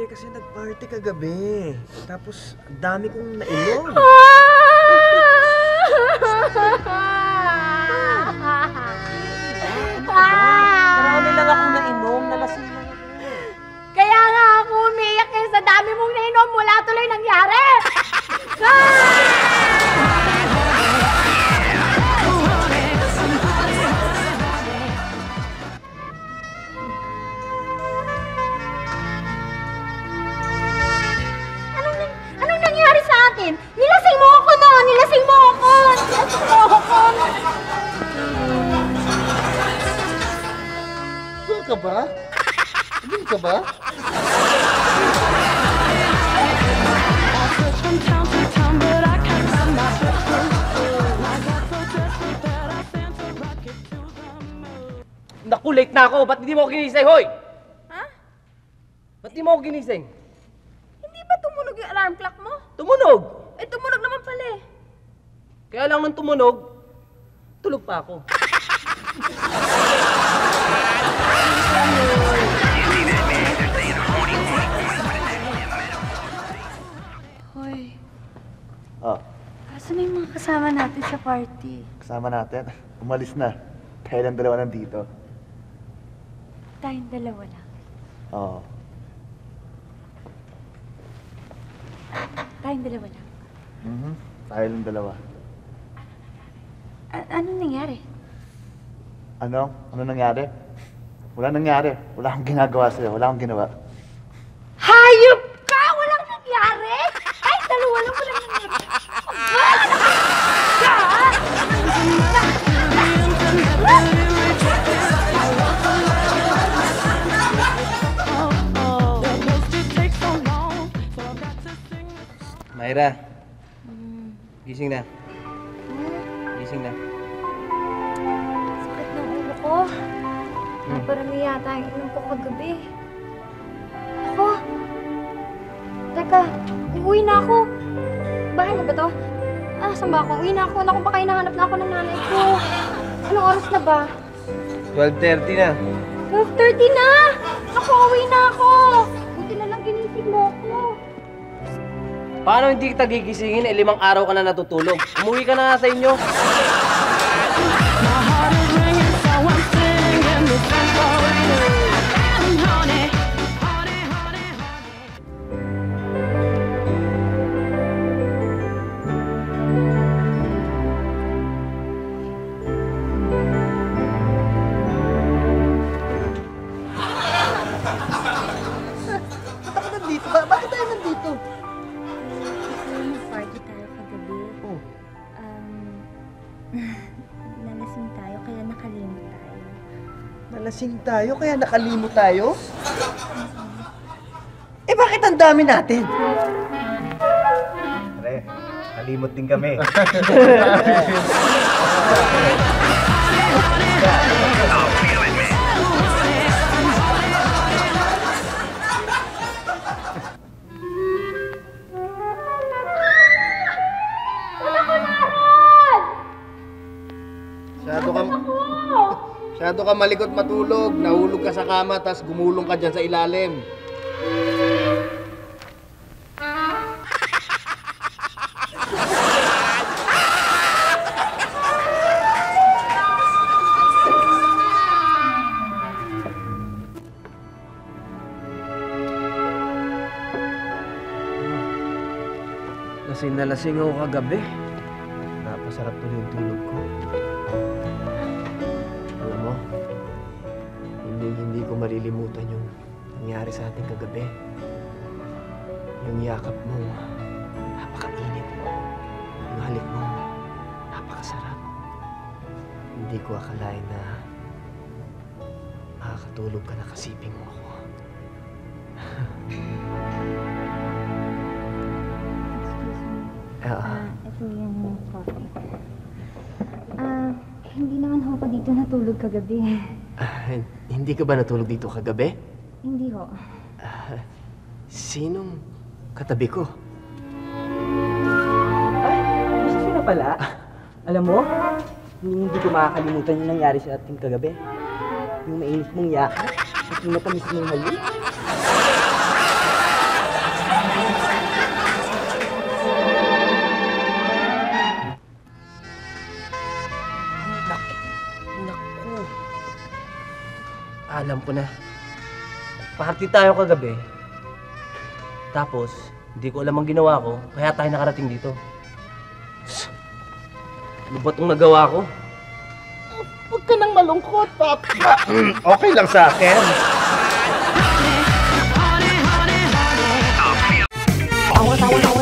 Hindi kasi nag-party kagabi. Tapos, ang dami kong nainom. Marami lang akong nainom, nalasing lang ako. Kaya nga ako umiyak eh, sa dami mong nainom, wala tuloy nangyari! Anong nangyari sa atin? Nilasing mo ako noon! Nilasing mo ako! Nilasing mo ako! Sure ka ba? Hindi ka ba? Naku, late na ako. Ba't hindi mo ako ginising, hoy? Ha? Ba't hindi mo ako ginising? Hindi ba tumunog yung alarm clock mo? Tumunog! Eh, tumunog naman pala eh. Kaya lang nung tumunog, tulog pa ako. Hoy, Oh, asan na yung mga kasama natin sa party? kasama natin. Umalis na. Tayo lang dalawa nandito. Tayong dalawa lang. Oo. Tayong dalawa lang. Tayo lang dalawa. Anong nangyari? Ano? Ano nangyari? Wala nangyari. Wala akong ginagawa sa'yo. Wala akong ginawa. Hayop ka! Walang nangyari! Ay, dalawa lang walang nangyari. Myra, gising na. Gising na. Sakit ng ulo ko. Naparami yata ang inom ko kagabi. Ako? Teka, uuwi na ako. Bahay na ba to? Ah, saan ba ako? Uwi na ako. Naku, baka hinahanap na ako ng nanay ko. Anong oras na ba? 12:30 na. 12:30 na! Naku, uwi na ako! Buti na lang ginising mo ako. Paano hindi kita gigisingin? 5 araw ka na natutulog. Umuwi ka na nga sa inyo. Bakit tayo nandito? Party tayo kagabi. Nalasing tayo kaya nakalimot tayo. Nalasing tayo, kaya nakalimot tayo? Eh bakit ang dami natin? Pare, kalimot din kami. Masyado ka malikot matulog, nahulog ka sa kama, tas gumulong ka dyan sa ilalim. Lasing na lasing ako kagabi. Napasarap tuloy yung tulog ko. Alam mo, hindi ko malilimutan yung nangyari sa ating kagabi. Yung yakap mo, napakainit. Yung halik mo, napakasarap. Hindi ko akalain na makakatulog ka na kasiping mo ako. Ito yung coffee. Hindi naman ho ako dito natulog kagabi. Hindi ka ba natulog dito kagabi? Hindi ho. Sinong katabi ko? Ay, gusto na pala. Alam mo, hindi ko makakalimutan yung nangyari sa ating kagabi. Yung mainit mong yakap at yung matamis mong halik. Alam ko na. Party tayo kagabi. Tapos, hindi ko alam ang ginawa ko, kaya tayo nakarating dito. Ano ba itong nagawa ko? Huwag ka nang malungkot, Papa. Okay lang sa akin. Tawa, tawa, tawa.